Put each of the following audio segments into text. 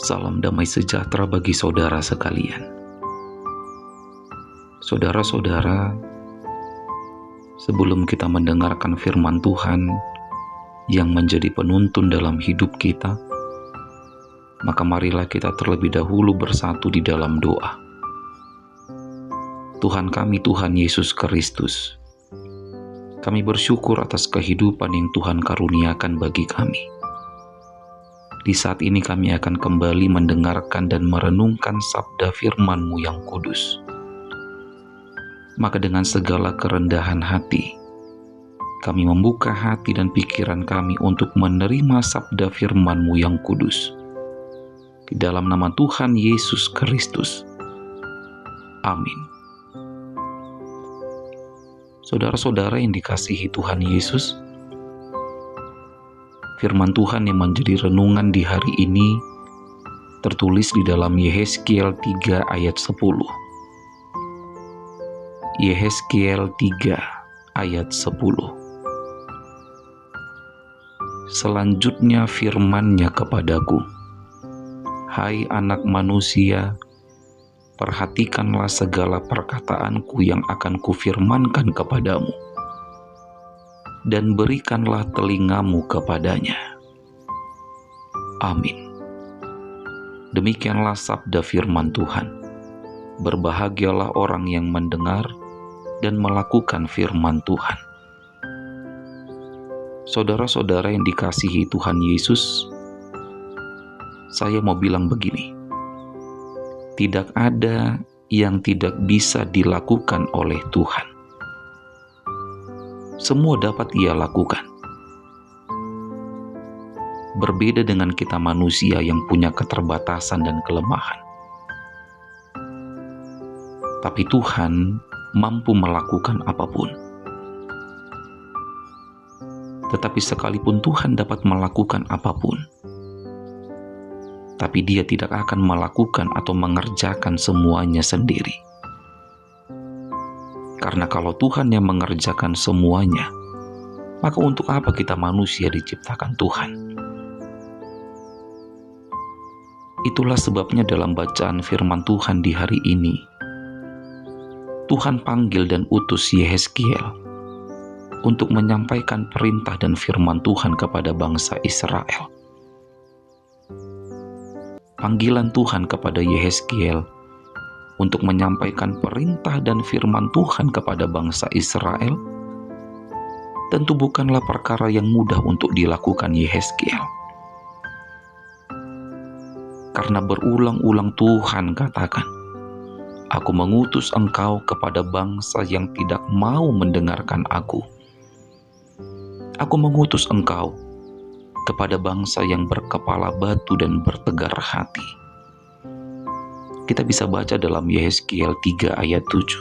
Salam damai sejahtera bagi saudara sekalian. Saudara-saudara, sebelum kita mendengarkan firman Tuhan yang menjadi penuntun dalam hidup kita, maka marilah kita terlebih dahulu bersatu di dalam doa. Tuhan kami, Tuhan Yesus Kristus, kami bersyukur atas kehidupan yang Tuhan karuniakan bagi kami. Di saat ini kami akan kembali mendengarkan dan merenungkan sabda firman-Mu yang kudus. Maka dengan segala kerendahan hati, kami membuka hati dan pikiran kami untuk menerima sabda firman-Mu yang kudus. Di dalam nama Tuhan Yesus Kristus. Amin. Saudara-saudara yang dikasihi Tuhan Yesus, firman Tuhan yang menjadi renungan di hari ini tertulis di dalam Yehezkiel 3 ayat 10. Yehezkiel 3 ayat 10. Selanjutnya firman-Nya kepadaku, "Hai anak manusia, perhatikanlah segala perkataanku yang akan kufirmankan kepadamu, dan berikanlah telingamu kepadanya." Amin. Demikianlah sabda firman Tuhan. Berbahagialah orang yang mendengar dan melakukan firman Tuhan. Saudara-saudara yang dikasihi Tuhan Yesus, saya mau bilang begini. Tidak ada yang tidak bisa dilakukan oleh Tuhan. Semua dapat Ia lakukan. Berbeda dengan kita manusia yang punya keterbatasan dan kelemahan. Tapi Tuhan mampu melakukan apapun. Tetapi sekalipun Tuhan dapat melakukan apapun, tapi Dia tidak akan melakukan atau mengerjakan semuanya sendiri. Karena kalau Tuhan yang mengerjakan semuanya, maka untuk apa kita manusia diciptakan Tuhan? Itulah sebabnya dalam bacaan firman Tuhan di hari ini, Tuhan panggil dan utus Yehezkiel untuk menyampaikan perintah dan firman Tuhan kepada bangsa Israel. Panggilan Tuhan kepada Yehezkiel untuk menyampaikan perintah dan firman Tuhan kepada bangsa Israel tentu bukanlah perkara yang mudah untuk dilakukan Yehezkiel. Karena berulang-ulang Tuhan katakan, "Aku mengutus engkau kepada bangsa yang tidak mau mendengarkan aku. Aku mengutus engkau kepada bangsa yang berkepala batu dan bertegar hati." Kita bisa baca dalam Yehezkiel 3 ayat 7.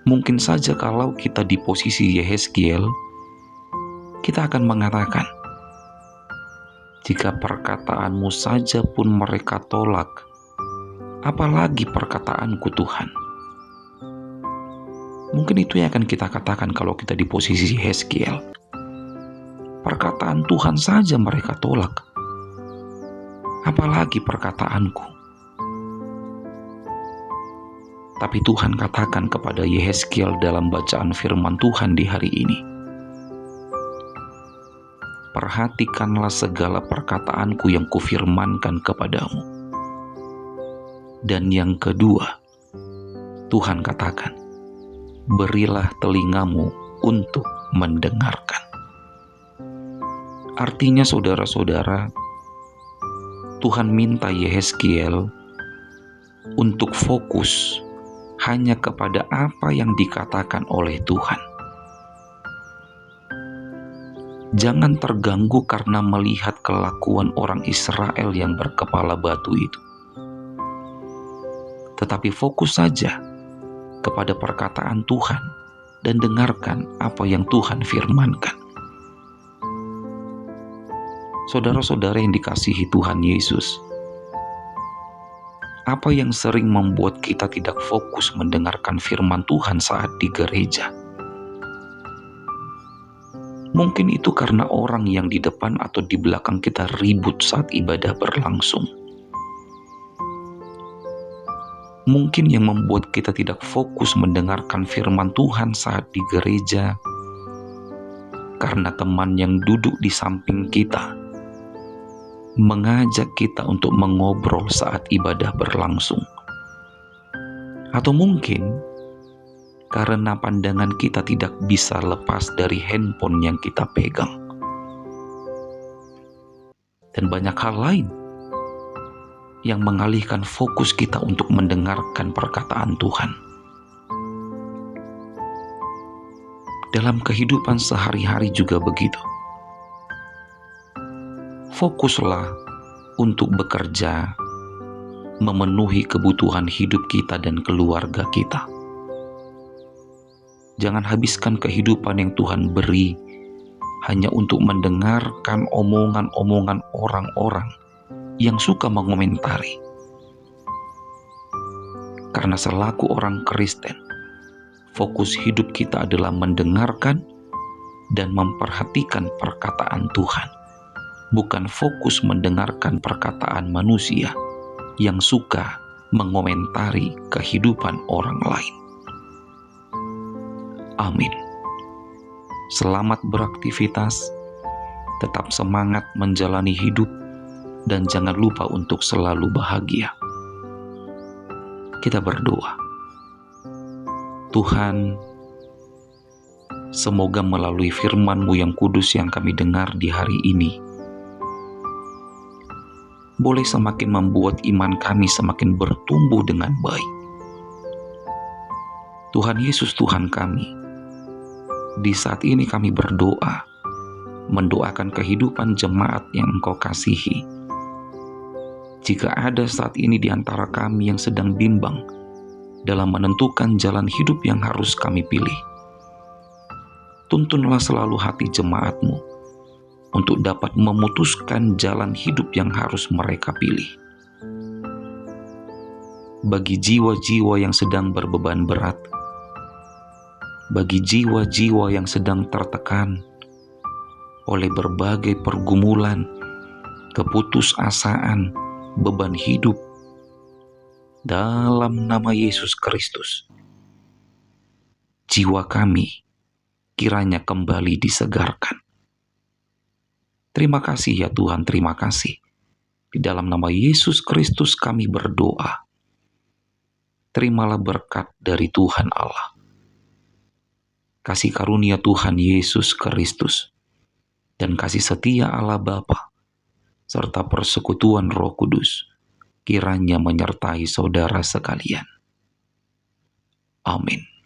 Mungkin saja kalau kita di posisi Yehezkiel, kita akan mengatakan, "Jika perkataanmu saja pun mereka tolak, apalagi perkataanku Tuhan?" Mungkin itu yang akan kita katakan kalau kita di posisi Yehezkiel. Perkataan Tuhan saja mereka tolak, apalagi perkataanku. Tapi Tuhan katakan kepada Yehezkiel dalam bacaan firman Tuhan di hari ini, "Perhatikanlah segala perkataanku yang kufirmankan kepadamu." Dan yang kedua, Tuhan katakan, "Berilah telingamu untuk mendengarkan." Artinya saudara-saudara, Tuhan minta Yehezkiel untuk fokus hanya kepada apa yang dikatakan oleh Tuhan. Jangan terganggu karena melihat kelakuan orang Israel yang berkepala batu itu. Tetapi fokus saja kepada perkataan Tuhan dan dengarkan apa yang Tuhan firmankan. Saudara-saudara yang dikasihi Tuhan Yesus, apa yang sering membuat kita tidak fokus mendengarkan firman Tuhan saat di gereja? Mungkin itu karena orang yang di depan atau di belakang kita ribut saat ibadah berlangsung. Mungkin yang membuat kita tidak fokus mendengarkan firman Tuhan saat di gereja, karena teman yang duduk di samping kita mengajak kita untuk mengobrol saat ibadah berlangsung. Atau mungkin karena pandangan kita tidak bisa lepas dari handphone yang kita pegang. Dan banyak hal lain yang mengalihkan fokus kita untuk mendengarkan perkataan Tuhan. Dalam kehidupan sehari-hari juga begitu. Fokuslah untuk bekerja, memenuhi kebutuhan hidup kita dan keluarga kita. Jangan habiskan kehidupan yang Tuhan beri hanya untuk mendengarkan omongan-omongan orang-orang yang suka mengomentari. Karena selaku orang Kristen, fokus hidup kita adalah mendengarkan dan memperhatikan perkataan Tuhan, bukan fokus mendengarkan perkataan manusia yang suka mengomentari kehidupan orang lain. Amin. Selamat beraktivitas, tetap semangat menjalani hidup, dan jangan lupa untuk selalu bahagia. Kita berdoa. Tuhan, semoga melalui firman-Mu yang kudus yang kami dengar di hari ini, boleh semakin membuat iman kami semakin bertumbuh dengan baik. Tuhan Yesus Tuhan kami, di saat ini kami berdoa, mendoakan kehidupan jemaat yang Engkau kasihi. Jika ada saat ini di antara kami yang sedang bimbang dalam menentukan jalan hidup yang harus kami pilih, tuntunlah selalu hati jemaat-Mu untuk dapat memutuskan jalan hidup yang harus mereka pilih. Bagi jiwa-jiwa yang sedang berbeban berat, bagi jiwa-jiwa yang sedang tertekan oleh berbagai pergumulan, keputusasaan, beban hidup, dalam nama Yesus Kristus, jiwa kami kiranya kembali disegarkan. Terima kasih ya Tuhan, terima kasih. Di dalam nama Yesus Kristus kami berdoa. Terimalah berkat dari Tuhan Allah. Kasih karunia Tuhan Yesus Kristus dan kasih setia Allah Bapa serta persekutuan Roh Kudus kiranya menyertai saudara sekalian. Amin.